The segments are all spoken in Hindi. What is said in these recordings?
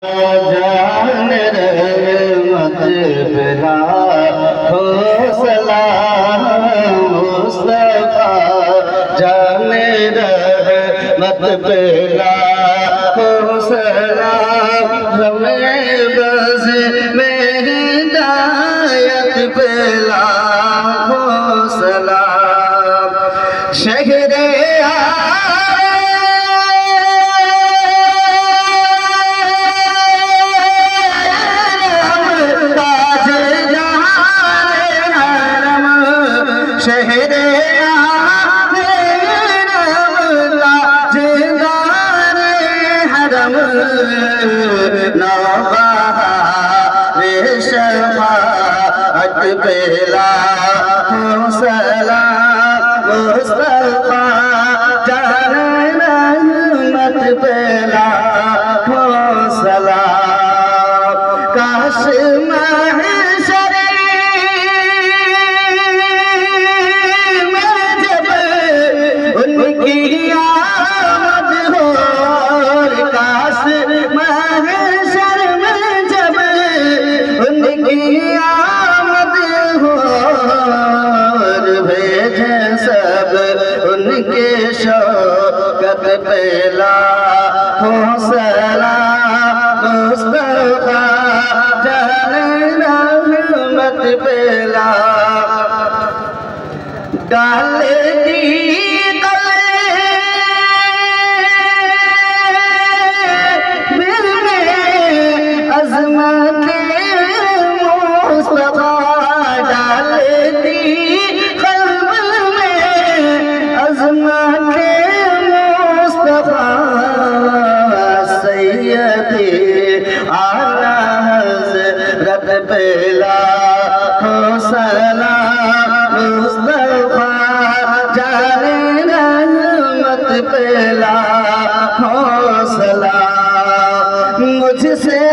जान रहमत बिला हो सलाम मुस्तफा जान रहमत बिला हो सलाम हमें बस में हिदायत बिला हो सलाम शहरे शहरे हरम शफाअत पेला हो सलाम मुस्तफा जान रहमत पेला हो सलाम काश उनके शौकत पेला हो सलाम मुस्तफा जान रहमत पेला डाल दी दिल में अज़मत मुस्तफा डाल दी आला हज़रत पेला हो सलाम मुस्तफा जान रहमत पेला हो सलाम मुझसे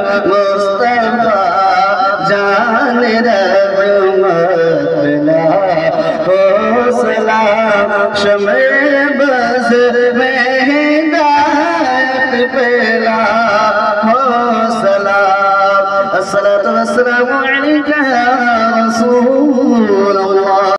मुस्तफा जान रहमत बिला हो सलाम शमे बस में हिदायत पेला हो सलाम अस्सलातु वस्सलामु अलैका या रसूल